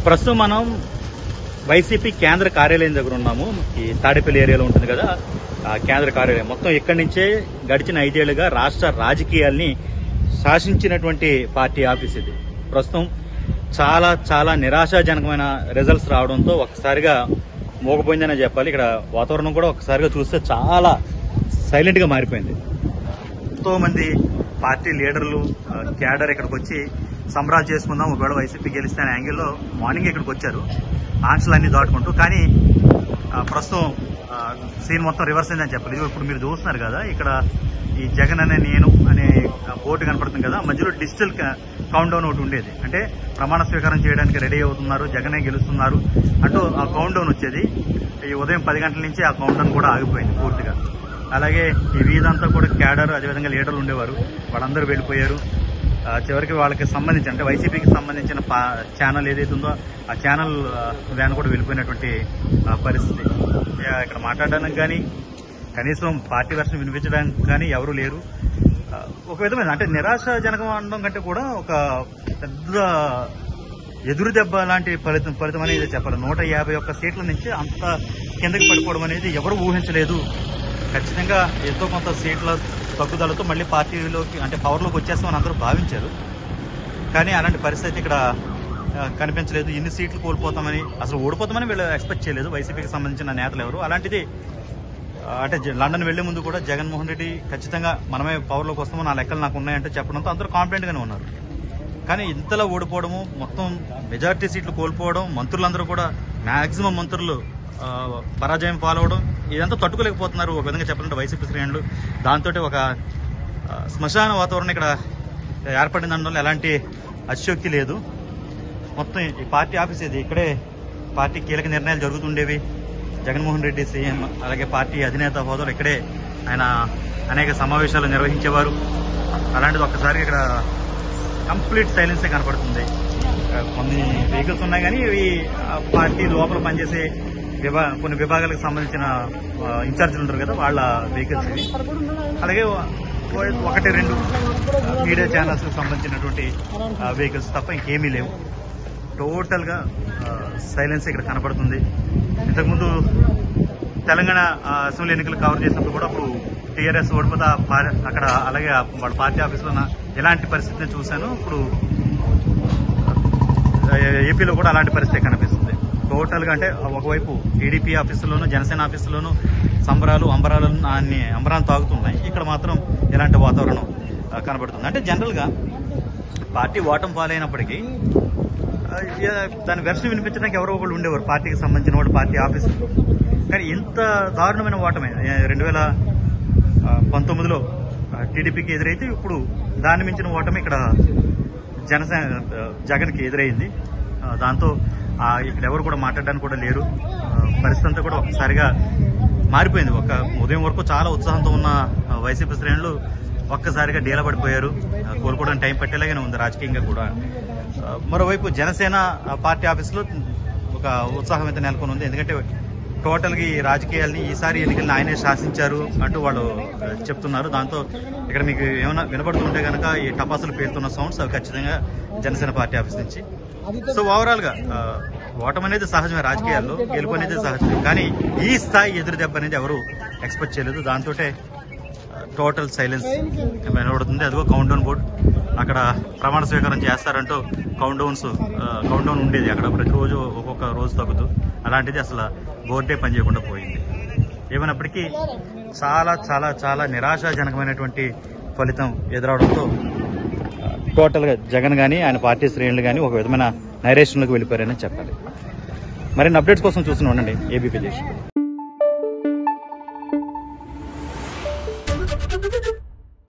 ప్రస్తుతం మనం వైసీపీ కేంద్ర కార్యాలయం దగ్గర ఉన్నాము. ఈ తాడేపల్లి ఏరియాలో ఉంటుంది కదా ఆ కేంద్ర కార్యాలయం. మొత్తం ఇక్కడి నుంచే గడిచిన 5 ఏళ్లుగా రాష్ట్ర రాజకీయాల్ని శాసించినటువంటి పార్టీ ఆఫీస్ ఇది. ప్రస్తుతం చాలా చాలా నిరాశాజనకమైన రిజల్ట్స్ రావడంతో ఒక్కసారిగా మోగపోయిందనే చెప్పాలి. ఇక్కడ వాతావరణం కూడా ఒక్కసారిగా చూస్తే చాలా సైలెంట్ గా మారిపోయింది. ఎంతో మంది పార్టీ లీడర్లు క్యాడర్ ఇక్కడికి వచ్చి సంబరాలు చేసుకుందాం ఒకవేళ వైసీపీ గెలిస్తే అనే యాంగిల్లో మార్నింగ్ ఇక్కడికి వచ్చారు ఆంక్షలన్నీ దాటుకుంటూ. కానీ ప్రస్తుతం సీన్ మొత్తం రివర్స్ అయిందని చెప్పాలి. ఇప్పుడు మీరు చూస్తున్నారు కదా ఇక్కడ ఈ జగన్ అనే నేను అనే బోర్డు కనపడుతుంది కదా, మధ్యలో డిజిటల్ కౌంట్ డౌన్ ఒకటి ఉండేది. అంటే ప్రమాణ స్వీకారం చేయడానికి రెడీ అవుతున్నారు, జగనే గెలుస్తున్నారు అంటూ ఆ కౌంట్ డౌన్ వచ్చేది. ఈ ఉదయం 10 గంటల నుంచి ఆ కౌంట్ డౌన్ కూడా ఆగిపోయింది పూర్తిగా. అలాగే ఈ వీధంతా కూడా క్యాడర్ అదేవిధంగా లీడర్లు ఉండేవారు, వాళ్ళందరూ వెళ్ళిపోయారు. చివరికి వాళ్ళకి సంబంధించి అంటే వైసీపీకి సంబంధించిన ఛానల్ ఏదైతే ఉందో ఆ ఛానల్ వ్యాన్ కూడా వెళ్ళిపోయినటువంటి పరిస్థితి. ఇక్కడ మాట్లాడడానికి కానీ కనీసం పార్టీ వర్షం వినిపించడానికి కానీ ఎవరూ లేరు. ఒక విధమైన అంటే నిరాశాజనకం అనడం కంటే కూడా ఒక పెద్ద ఎదురు దెబ్బ లాంటి ఫలితం అనేది చెప్పాలి. 151 సీట్ల నుంచి అంత కిందకి పడిపోవడం అనేది ఎవరు ఊహించలేదు. ఖచ్చితంగా ఎంతో కొంత సీట్ల తగ్గుదలతో మళ్ళీ పార్టీలోకి అంటే పవర్లోకి వచ్చేస్తామని అందరూ భావించారు. కానీ అలాంటి పరిస్థితి ఇక్కడ కనిపించలేదు. ఇన్ని సీట్లు కోల్పోతామని అసలు ఓడిపోతామని వీళ్ళు ఎక్స్పెక్ట్ చేయలేదు వైసీపీకి సంబంధించిన నేతలు ఎవరు. అలాంటిది అంటే లండన్ వెళ్లే ముందు కూడా జగన్మోహన్ రెడ్డి ఖచ్చితంగా మనమే పవర్లోకి వస్తామో నా లెక్కలు నాకు ఉన్నాయంటే చెప్పడంతో అందరూ కాన్ఫిడెంట్ గానే ఉన్నారు. కానీ ఇంతలా ఓడిపోవడము, మొత్తం మెజారిటీ సీట్లు కోల్పోవడం, మంత్రులందరూ కూడా మాక్సిమం మంత్రులు పరాజయం పాలవడం, ఇదంతా తట్టుకోలేకపోతున్నారు ఒక విధంగా చెప్పాలంటే వైసీపీ శ్రేణులు. దాంతో ఒక శ్మశాన వాతావరణం ఇక్కడ ఏర్పడిందనడంలో ఎలాంటి అతిశయోక్తి లేదు. మొత్తం ఈ పార్టీ ఆఫీస్ ఇది, ఇక్కడే పార్టీ కీలక నిర్ణయాలు జరుగుతుండేవి. జగన్మోహన్ రెడ్డి సీఎం అలాగే పార్టీ అధినేత హోదాలో ఇక్కడే ఆయన అనేక సమావేశాలు నిర్వహించేవారు. అలాంటిది ఒక్కసారిగా ఇక్కడ కంప్లీట్ సైలెన్సే కనపడుతుంది. కొన్ని వెహికల్స్ ఉన్నాయి కానీ ఇవి పార్టీ లోపల పనిచేసే కొన్ని విభాగాలకు సంబంధించిన ఇన్ఛార్జీలు ఉంటారు కదా వాళ్ళ వెహికల్స్ ఇవి. అలాగే 1-2 మీడియా ఛానల్స్ కి సంబంధించినటువంటి వెహికల్స్ తప్ప ఇంకేమీ లేవు. టోటల్ గా సైలెన్స్ ఇక్కడ కనపడుతుంది. ఇంతకుముందు తెలంగాణ అసెంబ్లీ ఎన్నికలు కవర్ చేసినప్పుడు కూడా అప్పుడు టీఆర్ఎస్ ఓడిపోతా అక్కడ అలాగే వాళ్ళ పార్టీ ఆఫీసులో ఎలాంటి పరిస్థితిని చూశాను. ఇప్పుడు ఏపీలో కూడా అలాంటి పరిస్థితి కనిపిస్తుంది. టోటల్ గా అంటే ఒకవైపు టీడీపీ ఆఫీసుల్లోనూ జనసేన ఆఫీసుల్లోనూ సంబరాలు అంబరాన్ని తాగుతున్నాయి. ఇక్కడ మాత్రం ఇలాంటి వాతావరణం కనబడుతుంది. అంటే జనరల్ గా పార్టీ ఓటం పాలైనప్పటికీ దాని వెర్షన్ వినిపించడానికి ఎవరో ఒకళ్ళు ఉండేవారు పార్టీకి సంబంధించిన వాళ్ళు పార్టీ ఆఫీసులు. కానీ ఇంత దారుణమైన ఓటమే 2019లో టీడీపీకి ఎదురైతే ఇప్పుడు దాన్ని మించిన ఓటమి ఇక్కడ జగన్కి ఎదురైంది. దాంతో ఇక్కడ ఎవరు కూడా మాట్లాడడానికి కూడా లేరు. పరిస్థితి అంతా కూడా ఒక్కసారిగా మారిపోయింది. ఉదయం వరకు చాలా ఉత్సాహంతో ఉన్న వైసీపీ శ్రేణులు ఒక్కసారిగా డీలా పడిపోయారు. కోలుకోవడానికి టైం పట్టేలాగానే ఉంది రాజకీయంగా కూడా. మరోవైపు జనసేన పార్టీ ఆఫీసులో ఒక ఉత్సాహం అయితే నెలకొని ఉంది. ఎందుకంటే టోటల్ గా ఈ రాజకీయాల్ని ఈసారి ఎన్నికల్ని ఆయనే శాసించారు అంటూ వాళ్ళు చెప్తున్నారు. దాంతో ఇక్కడ మీకు ఏమైనా వినపడుతుంటే కనుక ఈ టపాసులు పేలుతున్న సౌండ్స్ అవి ఖచ్చితంగా జనసేన పార్టీ ఆఫీస్ నుంచి. సో ఓవరాల్ గా ఓటమి అనేది సహజమే, రాజకీయాల్లో గెలుపు అనేది సహజమే. కానీ ఈ స్థాయి ఎదురు దెబ్బ అనేది ఎవరు ఎక్స్పెక్ట్ చేయలేదు. దాంతో టోటల్ సైలెన్స్ వినబడుతుంది. అదిగో కౌంట్ డౌన్ బోర్డు అక్కడ ప్రమాణ స్వీకారం చేస్తారంటూ కౌంట్ డౌన్ ఉండేది అక్కడ ప్రతిరోజు ఒక్కొక్క రోజు తగ్గుతూ. అలాంటిది అసలు బోర్డే పనిచేయకుండా పోయింది. ఏమైనప్పటికీ చాలా చాలా చాలా నిరాశాజనకమైనటువంటి ఫలితం ఎదురవడంతో టోటల్ గా జగన్ గానీ ఆయన పార్టీ శ్రేణులు గానీ ఒక విధమైన నైరేషన్లకు వెళ్ళిపోయారని చెప్పాలి. మరిన్ని అప్డేట్స్ కోసం చూస్తూనే ఉండండి ఏబీపీ దేశ్.